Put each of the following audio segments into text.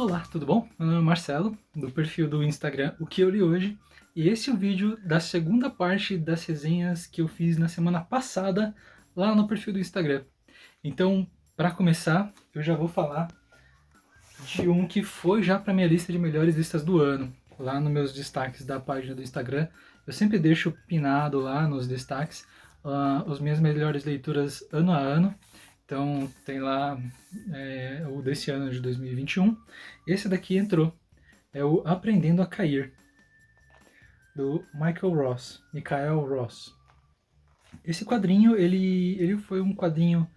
Olá, tudo bom? Meu nome é Marcelo, do perfil do Instagram O Que Eu Li Hoje, e esse é o vídeo da segunda parte das resenhas que eu fiz na semana passada lá no perfil do Instagram. Então, para começar, eu já vou falar de um que foi já para minha lista de melhores listas do ano. Lá nos meus destaques da página do Instagram, eu sempre deixo pinado lá nos destaques as minhas melhores leituras ano a ano. Então tem lá o desse ano de 2021. Esse daqui entrou, é o Aprendendo a Cair, do Michael Ross. Esse quadrinho, ele foi um quadrinho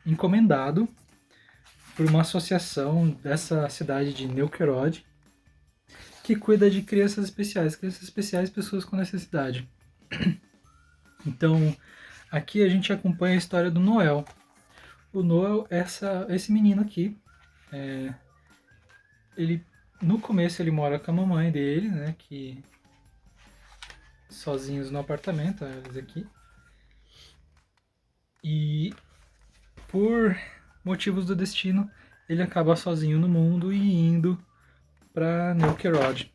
encomendado por uma associação dessa cidade de Neuquerode, que cuida de crianças especiais, pessoas com necessidade. Então, aqui a gente acompanha a história do Noel. O Noel, esse menino aqui, ele no começo ele mora com a mamãe dele, né, que sozinhos no apartamento, eles aqui. E por motivos do destino, ele acaba sozinho no mundo e indo para Neuquerode.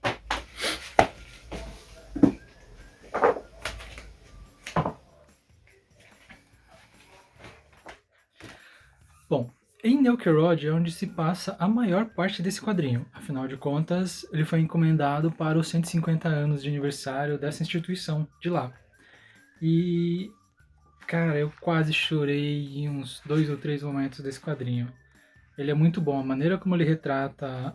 Bom, em Neuquerode é onde se passa a maior parte desse quadrinho. Afinal de contas, ele foi encomendado para os 150 anos de aniversário dessa instituição de lá. E, cara, eu quase chorei em uns 2 ou 3 momentos desse quadrinho. Ele é muito bom, a maneira como ele retrata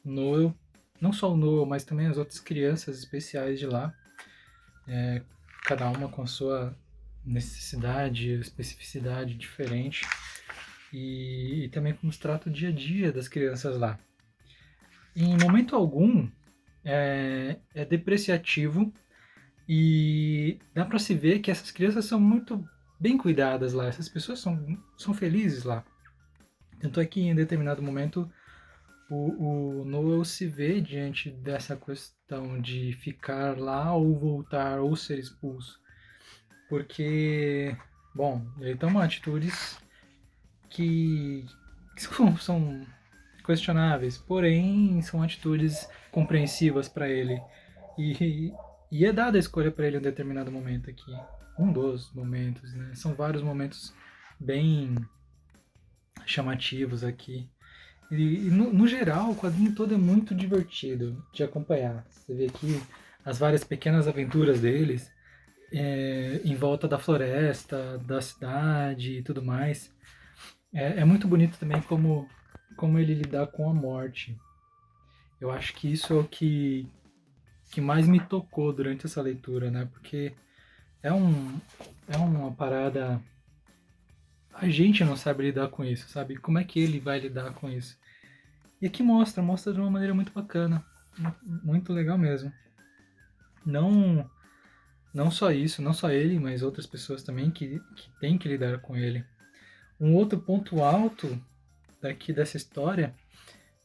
Noel, não só o Noel, mas também as outras crianças especiais de lá, cada uma com a sua necessidade, especificidade diferente, e também como se trata o dia a dia das crianças lá. Em momento algum é depreciativo e dá para se ver que essas crianças são muito bem cuidadas lá, essas pessoas são felizes lá. Tanto é que em determinado momento o Noel se vê diante dessa questão de ficar lá ou voltar ou ser expulso. Porque, bom, ele toma atitudes que são questionáveis, porém são atitudes compreensivas para ele. E é dada a escolha para ele em um determinado momento aqui. Um dos momentos, né? São vários momentos bem chamativos aqui. E no geral, o quadrinho todo é muito divertido de acompanhar. Você vê aqui as várias pequenas aventuras deles em volta da floresta, da cidade e tudo mais. É muito bonito também como ele lidar com a morte. Eu acho que isso é o que mais me tocou durante essa leitura, né? Porque é, um, é uma parada. A gente não sabe lidar com isso, sabe? Como é que ele vai lidar com isso? E aqui mostra de uma maneira muito bacana, muito legal mesmo. Não, não só isso, não só ele, mas outras pessoas também que têm que lidar com ele. Um outro ponto alto daqui dessa história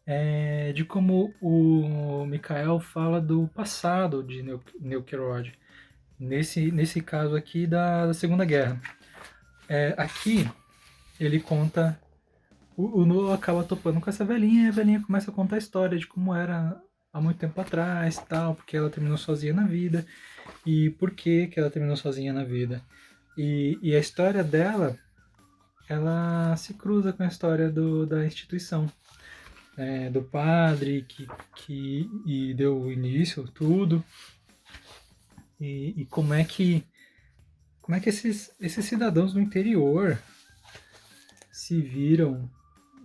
é de como o Mikael fala do passado de Neuquerode, nesse caso aqui da Segunda Guerra. Aqui ele conta, o Noah acaba topando com essa velhinha, e a velhinha começa a contar a história de como era há muito tempo atrás, tal, porque ela terminou sozinha na vida, e por que ela terminou sozinha na vida. E a história dela, ela se cruza com a história da instituição, do padre que deu início tudo, e como é que esses cidadãos do interior se viram,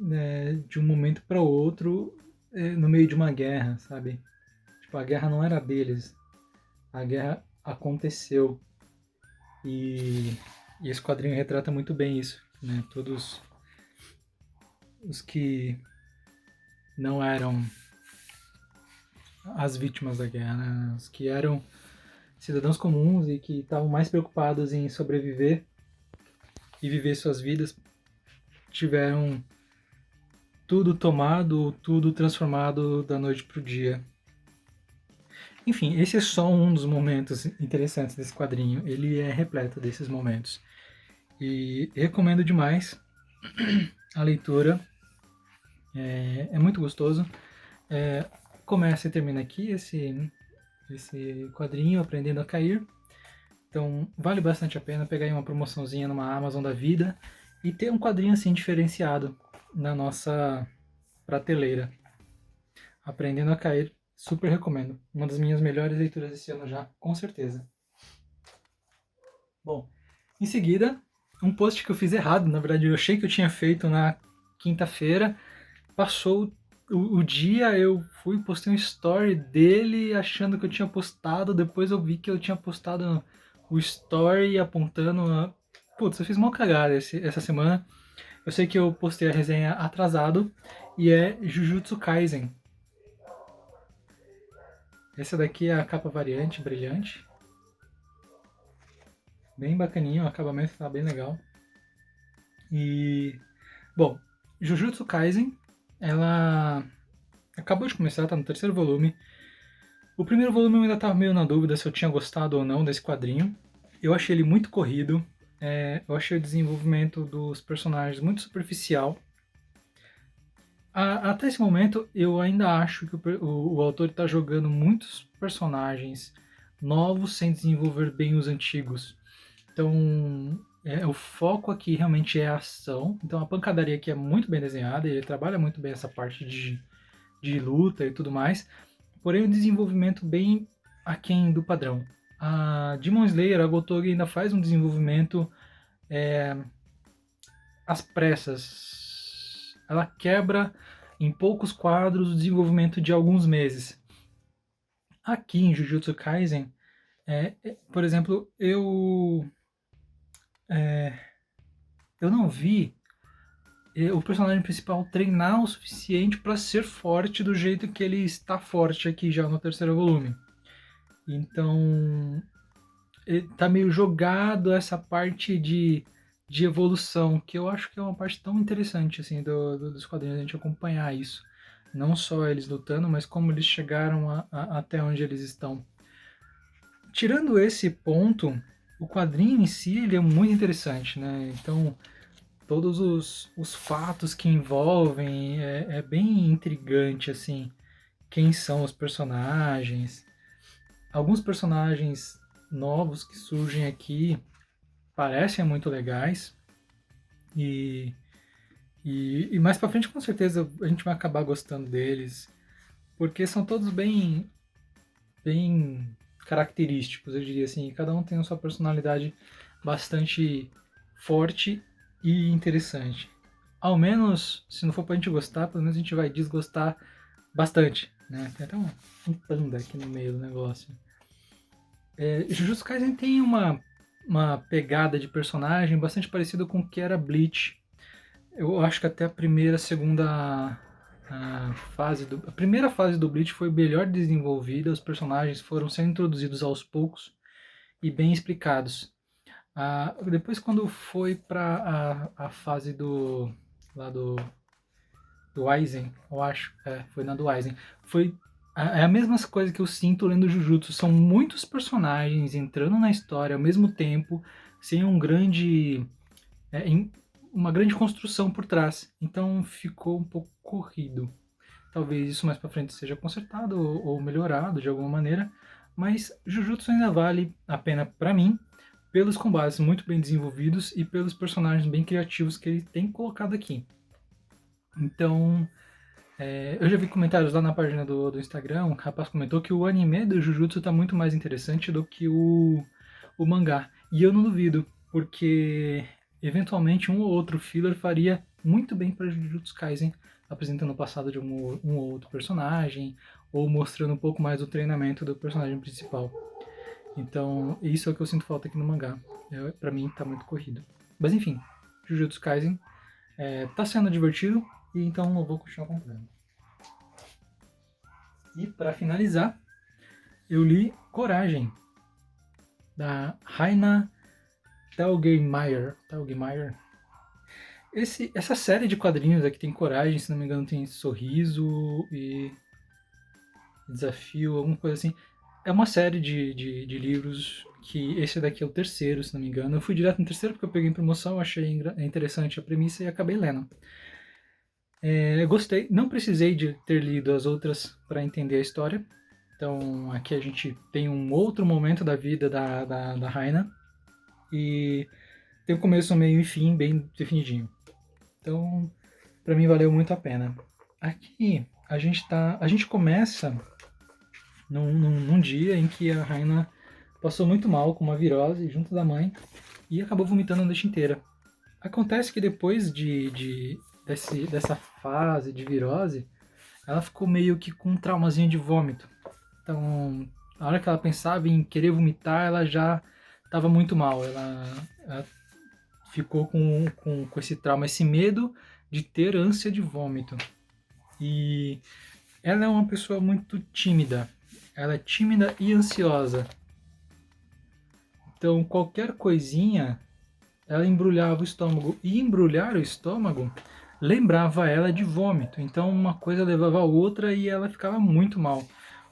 né, de um momento para outro no meio de uma guerra, sabe? Tipo, a guerra não era deles, a guerra aconteceu. E esse quadrinho retrata muito bem isso, né? Todos os que não eram as vítimas da guerra, né? Os que eram cidadãos comuns e que estavam mais preocupados em sobreviver e viver suas vidas, tiveram tudo tomado, tudo transformado da noite pro dia. Enfim, esse é só um dos momentos interessantes desse quadrinho. Ele é repleto desses momentos. E recomendo demais a leitura É muito gostoso. Começa e termina aqui esse quadrinho, Aprendendo a Cair. Então, vale bastante a pena pegar aí uma promoçãozinha numa Amazon da vida e ter um quadrinho assim diferenciado na nossa prateleira. Aprendendo a Cair, super recomendo. Uma das minhas melhores leituras desse ano já, com certeza. Bom, em seguida, um post que eu fiz errado. Na verdade, eu achei que eu tinha feito na quinta-feira. Passou o dia, eu fui e postei um story dele achando que eu tinha postado. Depois eu vi que eu tinha postado o story apontando. Putz, eu fiz uma cagada essa semana. Eu sei que eu postei a resenha atrasado e é Jujutsu Kaisen. Essa daqui é a capa variante, brilhante. Bem bacaninho, o acabamento tá bem legal. E, bom, Jujutsu Kaisen, ela acabou de começar, tá no terceiro volume. O primeiro volume eu ainda tava meio na dúvida se eu tinha gostado ou não desse quadrinho. Eu achei ele muito corrido, eu achei o desenvolvimento dos personagens muito superficial. Até esse momento, eu ainda acho que o autor está jogando muitos personagens novos sem desenvolver bem os antigos. Então, o foco aqui realmente é a ação. Então, a pancadaria aqui é muito bem desenhada, ele trabalha muito bem essa parte de luta e tudo mais. Porém, o desenvolvimento bem aquém do padrão. A Demon Slayer, a Gotoge, ainda faz um desenvolvimento às pressas. Ela quebra em poucos quadros o desenvolvimento de alguns meses. Aqui em Jujutsu Kaisen, por exemplo, eu não vi o personagem principal treinar o suficiente para ser forte do jeito que ele está forte aqui já no terceiro volume. Então, tá meio jogado essa parte de evolução, que eu acho que é uma parte tão interessante assim dos quadrinhos, a gente acompanhar isso. Não só eles lutando, mas como eles chegaram até onde eles estão. Tirando esse ponto, o quadrinho em si ele é muito interessante, né? Então, todos os fatos que envolvem é bem intrigante, assim. Quem são os personagens. Alguns personagens novos que surgem aqui parecem muito legais. E mais pra frente, com certeza, a gente vai acabar gostando deles. Porque são todos bem característicos, eu diria assim. Cada um tem a sua personalidade bastante forte e interessante. Ao menos, se não for pra gente gostar, pelo menos a gente vai desgostar bastante, né? Tem até um panda aqui no meio do negócio. Jujutsu Kaisen tem uma pegada de personagem bastante parecida com o que era Bleach. Eu acho que até a primeira, segunda a primeira fase do Bleach foi melhor desenvolvida, os personagens foram sendo introduzidos aos poucos e bem explicados. Depois quando foi para a fase lá do Aizen, eu acho, foi na do Aizen, é a mesma coisa que eu sinto lendo Jujutsu, são muitos personagens entrando na história ao mesmo tempo, sem é, uma grande construção por trás, então ficou um pouco corrido. Talvez isso mais para frente seja consertado ou melhorado de alguma maneira, mas Jujutsu ainda vale a pena para mim pelos combates muito bem desenvolvidos e pelos personagens bem criativos que ele tem colocado aqui. Então, eu já vi comentários lá na página do Instagram, um rapaz comentou que o anime do Jujutsu está muito mais interessante do que o mangá. E eu não duvido, porque eventualmente um ou outro filler faria muito bem para Jujutsu Kaisen, apresentando o passado de um ou outro personagem, ou mostrando um pouco mais do treinamento do personagem principal. Então, isso é o que eu sinto falta aqui no mangá. Pra mim, tá muito corrido. Mas enfim, Jujutsu Kaisen tá sendo divertido, e então eu vou continuar comprando. E para finalizar, eu li Coragem, da Raina Telgemeier. Essa série de quadrinhos aqui tem Coragem, se não me engano tem Sorriso e Desafio, alguma coisa assim. É uma série de livros que esse daqui é o terceiro, se não me engano. Eu fui direto no terceiro porque eu peguei em promoção, achei interessante a premissa e acabei lendo. Gostei, não precisei de ter lido as outras para entender a história. Então aqui a gente tem um outro momento da vida da Raina e tem um começo, meio e fim bem definidinho. Então, para mim valeu muito a pena. Aqui a gente começa num dia em que a Raina passou muito mal com uma virose junto da mãe e acabou vomitando a noite inteira. Acontece que depois dessa fase de virose, ela ficou meio que com um traumazinho de vômito. Então, na hora que ela pensava em querer vomitar, ela já estava muito mal. Ela ficou com esse trauma, esse medo de ter ânsia de vômito. E ela é uma pessoa muito tímida. Ela é tímida e ansiosa. Então, qualquer coisinha, ela embrulhava o estômago. E embrulhar o estômago lembrava ela de vômito. Então, uma coisa levava a outra e ela ficava muito mal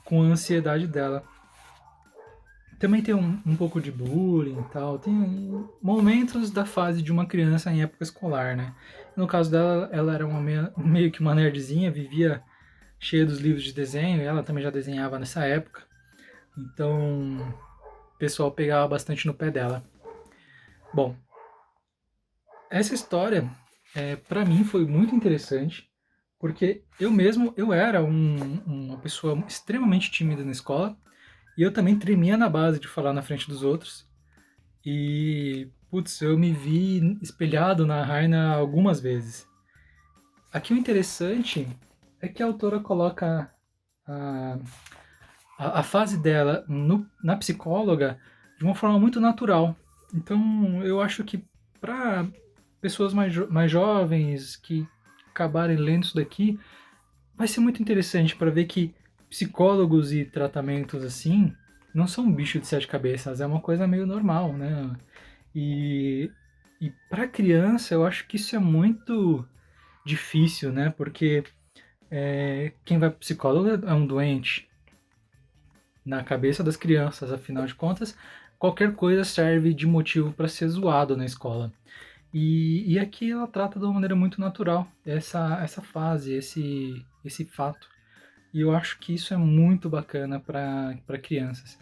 com a ansiedade dela. Também tem um pouco de bullying e tal. Tem momentos da fase de uma criança em época escolar, né? No caso dela, ela era meio que uma nerdzinha, vivia cheia dos livros de desenho. E ela também já desenhava nessa época. Então, o pessoal pegava bastante no pé dela. Bom, essa história, para mim, foi muito interessante. Porque eu era uma pessoa extremamente tímida na escola. E eu também tremia na base de falar na frente dos outros. E, putz, eu me vi espelhado na Raina algumas vezes. Aqui o interessante é que a autora coloca a, a fase dela na psicóloga de uma forma muito natural. Então, eu acho que para pessoas mais jovens que acabarem lendo isso daqui, vai ser muito interessante para ver que psicólogos e tratamentos assim não são um bicho de sete cabeças, é uma coisa meio normal, né? E, e para criança eu acho que isso é muito difícil, né? Porque quem vai para psicólogo é um doente na cabeça das crianças, afinal de contas, qualquer coisa serve de motivo para ser zoado na escola. E aqui ela trata de uma maneira muito natural essa fase, esse fato. E eu acho que isso é muito bacana para crianças.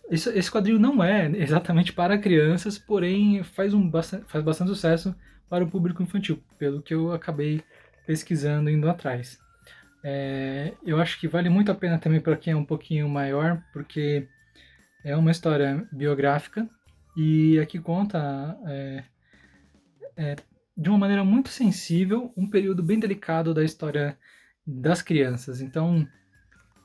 Esse quadrinho não é exatamente para crianças, porém faz bastante sucesso para o público infantil, pelo que eu acabei pesquisando indo atrás. Eu acho que vale muito a pena também para quem é um pouquinho maior, porque é uma história biográfica e aqui conta de uma maneira muito sensível um período bem delicado da história das crianças. Então,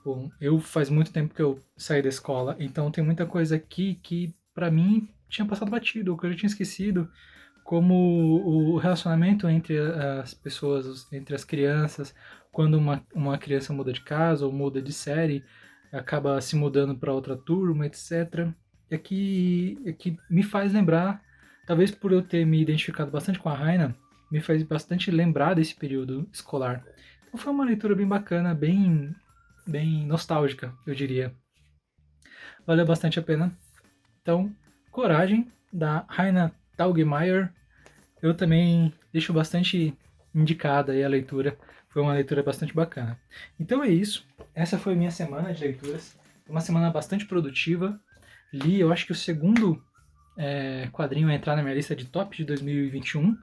bom, eu faz muito tempo que eu saí da escola, então tem muita coisa aqui que para mim tinha passado batido, ou que eu já tinha esquecido, como o relacionamento entre as pessoas, entre as crianças, quando uma criança muda de casa ou muda de série, acaba se mudando para outra turma, etc. É que me faz lembrar, talvez por eu ter me identificado bastante com a Raina, me faz bastante lembrar desse período escolar. Então foi uma leitura bem bacana, bem nostálgica, eu diria. Valeu bastante a pena. Então, Coragem, da Raina Taugemeyer. Eu também deixo bastante indicada aí a leitura. Foi uma leitura bastante bacana. Então é isso. Essa foi a minha semana de leituras. Uma semana bastante produtiva. Li, eu acho que o segundo quadrinho a entrar na minha lista de top de 2021.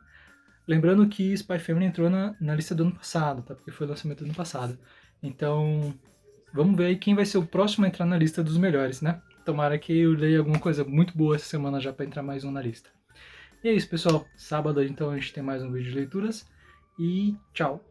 Lembrando que Spy Family entrou na lista do ano passado, tá? Porque foi o lançamento do ano passado. Então, vamos ver aí quem vai ser o próximo a entrar na lista dos melhores, né? Tomara que eu leia alguma coisa muito boa essa semana já para entrar mais um na lista. E é isso, pessoal. Sábado, então, a gente tem mais um vídeo de leituras. E tchau!